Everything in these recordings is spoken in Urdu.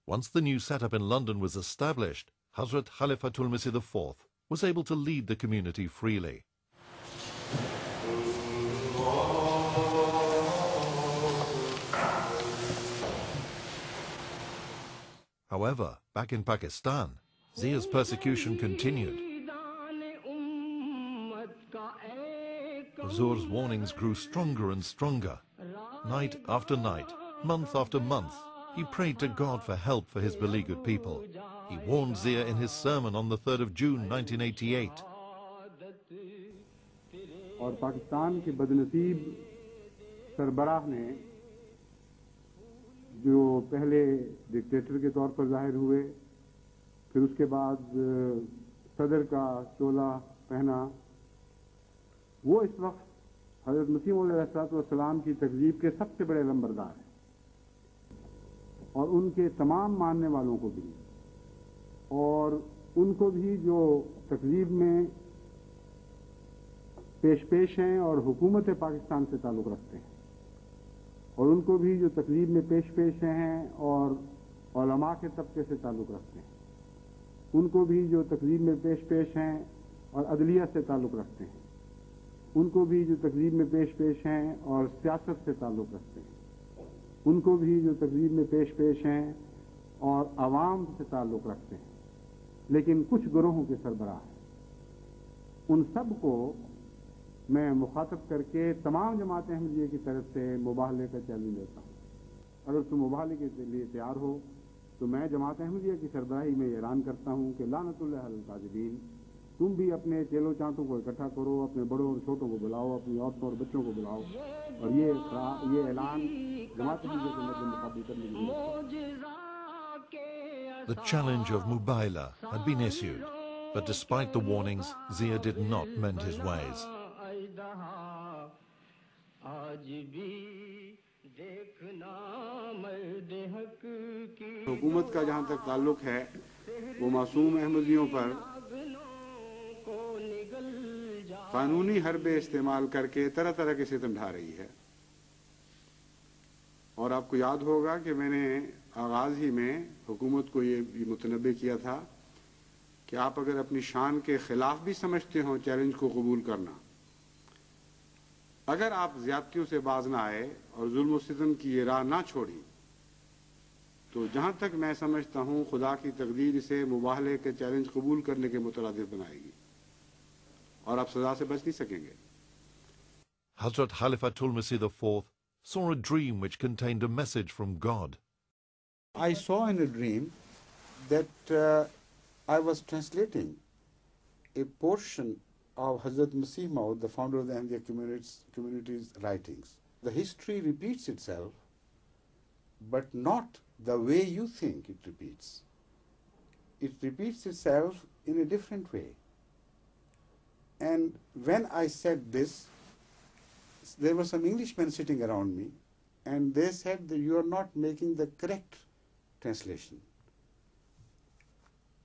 Once the new setup in London was established, Hazrat Khalifatul Masih IV was able to lead the community freely. However, back in Pakistan, Zia's persecution continued. Huzur's warnings grew stronger and stronger. Night after night, month after month, he prayed to God for help for his beleaguered people. He warned Zia in his sermon on the 3rd of June 1988. اور پاکستان کے بدنصیب سربراہ نے جو پہلے ڈکٹیٹر کے طور پر ظاہر ہوئے، پھر اس کے بعد صدر کا چولہ پہنا، وہ اس وقت حضرت مسیح موعود علیہ السلام کی تکذیب کے سب سے بڑے علمبردار ہیں، اور ان کے تمام ماننے والوں کو بھی، اور ان کو بھی جو تکذیب میں پیش ہیں اور حکومت پاکستان سے تعلق رکھتے ہیں، اور ان کو بھی جو تکذیب میں پیش ہیں اور علماء کے طبقے سے تعلق رکھتے ہیں، ان کو بھی جو تکذیب میں پیش ہیں اور عدلیہ سے تعلق رکھتے ہیں، ان کو بھی جو تکذیب میں پیش ہیں اور سیاست سے تعلق رکھتے ہیں، ان کو بھی جو تکذیب میں پیش ہیں اور عوام سے تعلق رکھتے ہیں، لیکن کچھ گروہوں کے سربراہ ہیں، ان سب کو میں مخاطب کر کے تمام جماعت احمدیہ کی طرف سے مباہلے کا چیلنج دیتا ہوں. اگر تم مباہلے کے لیے تیار ہو تو میں جماعت احمدیہ کی سربراہی میں اعلان کرتا ہوں کہ لعنت اللہ علی الکاذبین، تم بھی اپنے چیلو چانٹوں کو اکٹھا کرو، اپنے بڑوں اور چھوٹوں کو بلاؤ، اپنی عورتوں اور بچوں کو بلاؤ، اور یہ اعلان جماعت احمدیہ کے مدد مقابل کرنے کے لیے. The challenge of Mubaila had been issued, but despite the warnings, Zia did not mend his ways. حکومت کا جہاں تک تعلق ہے وہ معصوم احمدیوں پر قانونی حربے استعمال کر کے طرح طرح کے ستم ڈھا رہی ہے. اور آپ کو یاد ہوگا کہ میں نے آغاز ہی میں حکومت کو یہ بھی متنبہ کیا تھا کہ آپ اگر اپنی شان کے خلاف بھی سمجھتے ہوں چیلنج کو قبول کرنا، اگر آپ زیادتیوں سے باز نہ آئے اور ظلم و ستم کی یہ راہ نہ چھوڑی، تو جہاں تک میں سمجھتا ہوں خدا کی تقدیر اسے مباہلے کے چیلنج قبول کرنے کے مترادف بنائے گی، اور آپ سزا سے بچ نہیں سکیں گے. Hazrat Khalifatul Masih IV saw a dream which contained a message from God. I saw in a dream that I was translating a portion of Hazrat Masih Maud, the founder of the Ahmadiyya community's writings. The history repeats itself, but not the way you think it repeats. It repeats itself in a different way. And when I said this, there were some Englishmen sitting around me, and they said that you are not making the correct translation.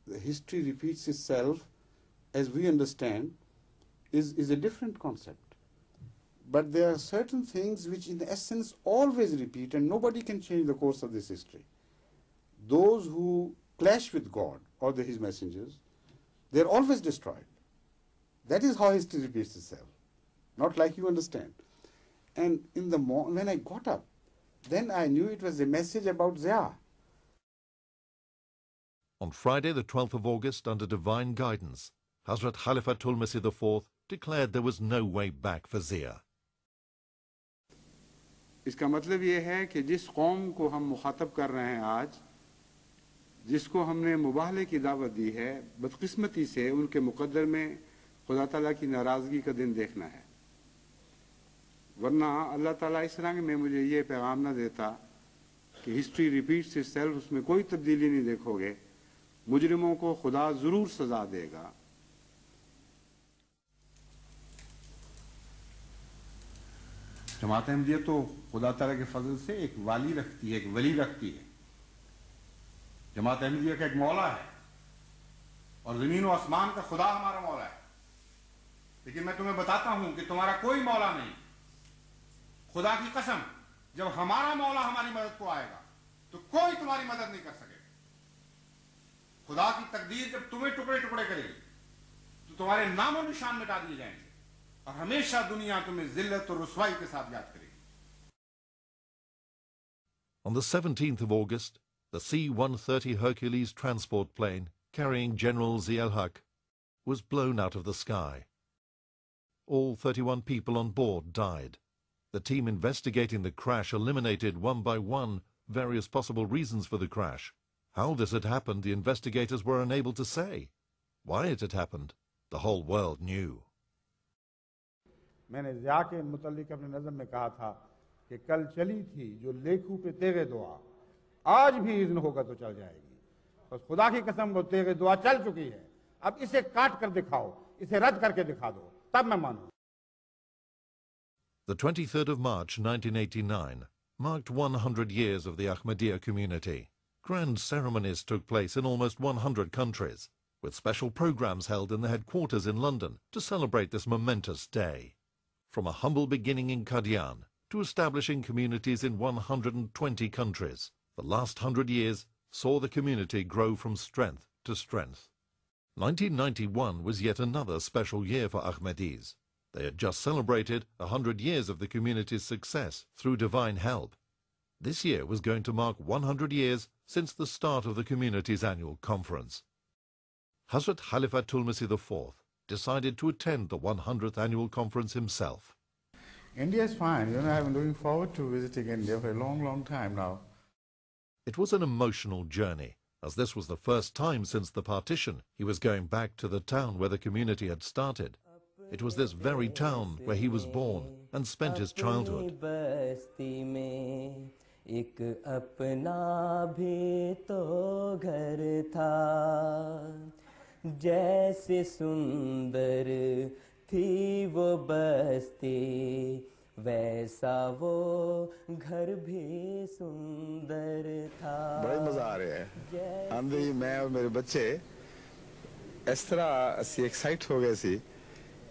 The history repeats itself, as we understand, is a different concept. But there are certain things which in essence always repeat, and nobody can change the course of this history. Those who clash with God or his messengers, they're always destroyed. That is how history repeats itself, not like you understand. And in the when I got up, then I knew it was a message about Zia. On Friday, the 12th of August, under divine guidance, Hazrat Khalifatul Masih IV declared there was no way back for Zia. اس کا مطلب یہ ہے کہ جس قوم کو ہم مخاطب کر رہے ہیں آج، جس کو ہم نے مباہلے کی دعوت دی ہے، بدقسمتی سے ان کے مقدر میں خدا تعالیٰ کی ناراضگی کا دن دیکھنا ہے. ورنہ اللہ تعالیٰ اس رنگ میں مجھے یہ پیغام نہ دیتا کہ ہسٹری ریپیٹس اٹ سیلف، اس میں کوئی تبدیلی نہیں دیکھو گے، مجرموں کو خدا ضرور سزا دے گا. جماعت احمدیہ تو خدا تعالیٰ کے فضل سے ایک والی رکھتی ہے، ایک ولی رکھتی ہے. جماعت احمدیہ کا ایک مولا ہے، اور زمین و آسمان کا خدا ہمارا مولا ہے. لیکن میں تمہیں بتاتا ہوں کہ تمہارا کوئی مولا نہیں. خدا کی قسم، جب ہمارا مولا ہماری مدد کو آئے گا تو کوئی تمہاری مدد نہیں کر سکے. خدا کی تقدیر جب تمہیں ٹکڑے ٹکڑے کرے گی تو تمہارے نام و نشان مٹا دیے جائیں گے اور ہمیشہ دنیا تمہیں ذلت اور رسوائی کے ساتھ یاد کرے گی. On the 17th of August, the C-130 Hercules transport plane carrying General Zia-ul-Haq was blown out of the sky. All 31 people on board died. The team investigating the crash eliminated one by one various possible reasons for the crash. How this had happened, the investigators were unable to say. Why it had happened, the whole world knew. میں نے ضیاء کے متعلق اپنے نظم میں کہا تھا کہ کل چلی تھی جو لیکھوں پہ تیغ دعا، آج بھی اذن ہوگا تو چل جائے گی. بس خدا کی قسم وہ تیغ دعا چل چکی ہے، اب اسے کاٹ کر دکھاؤ، اسے رد کر کے دکھا دو، تب میں مانوں. The 23rd of March 1989 marked 100 years of the Ahmadiyya community. Grand ceremonies took place in almost 100 countries, with special programs held in the headquarters in London to celebrate this momentous day. From a humble beginning in Qadian to establishing communities in 120 countries, the last 100 years saw the community grow from strength to strength. 1991 was yet another special year for Ahmadis. They had just celebrated 100 years of the community's success through divine help. This year was going to mark 100 years since the start of the community's annual conference. Hazrat Khalifatul Masih IV decided to attend the 100th annual conference himself. India is fine. I've been looking forward to visiting India for a long, long time now. It was an emotional journey, as this was the first time since the partition he was going back to the town where the community had started. It was this very town where he was born and spent his childhood. ایک اپنا بھی تو گھر تھا، جیسے سندر تھی وہ بستی ویسا وہ گھر بھی سندر تھا. بڑا مزہ آ رہا ہے. ہم بھی، میں اور میرے بچے اس طرح اسی ایکسائٹ ہو گئے سی.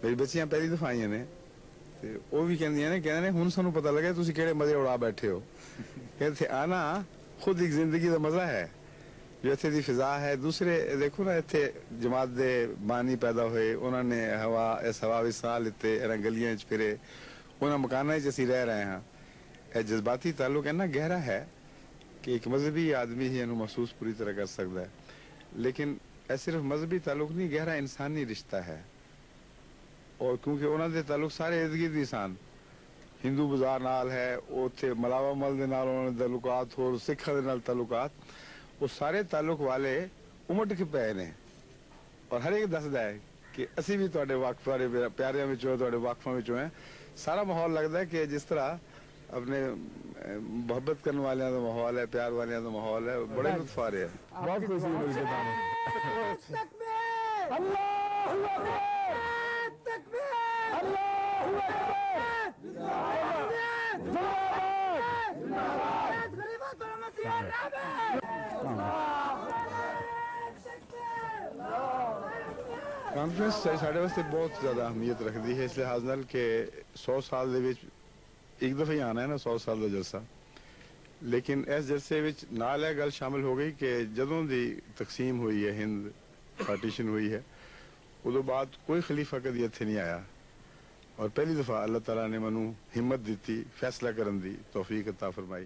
میری بچیاں پہلی دفعہ آئی نے تے وہ بھی کہندیاں نے ہن سانوں پتہ لگا تسی کیڑے مزے اڑا بیٹھے ہو. کہتے تھے آنا خود ایک زندگی دا مزہ ہے جو اتھے دی فضا ہے. دوسرے دیکھو نا اتھے جماعت دے بانی پیدا ہوئے، انہوں نے اس ہوا بھی ساہ لیتے، گلیاں چ پھرے، انہاں مکاناں چ اسی رہ رہے ہیں. اے جذباتی تعلق اینا گہرا ہے کہ ایک مذہبی آدمی ہی انہوں محسوس پوری طرح کر سکتا ہے. لیکن اے صرف مذہبی تعلق نہیں، گہرا انسانی رشتہ ہے. اور کیونکہ انہوں نے تعلق سارے ارد گرد انسان ہندو بازار نال ہے، اوتھے ملاوا مل دے نال انہوں نے تعلقات، اور سکھاں دے نال تعلقات، وہ سارے تعلق والے امٹ کے پے نے. اور ہر ایک دسدا ہے کہ اسی بھی تواڈے واقف، تواڈے پیاریاں وچوں، تواڈے واقفاں وچوں ہیں. سارا ماحول لگتا ہے کہ جس طرح اپنے محبت کرنے والے دا ماحول ہے، پیار والے دا ماحول ہے. بڑے لطف آ رہے ہیں. بہت خوشی مل کے کانفرنس ساڈے واسطے بہت زیادہ اہمیت رکھتی ہے، اس لحاظ نال کہ 100 سال دے وچ ایک دفعہ ہی آنا ہے نا 100 سال دا جلسہ. لیکن اس جلسے وچ نال یہ گل شامل ہو گئی کہ جدوں دی تقسیم ہوئی ہے، ہند پارٹیشن ہوئی ہے، ادو بعد کوئی خلیفہ کدی اتھے نہیں آیا. اور پہلی دفعہ اللہ تعالیٰ نے منو ہمت دیتی، فیصلہ کرن دی توفیق عطا فرمائی.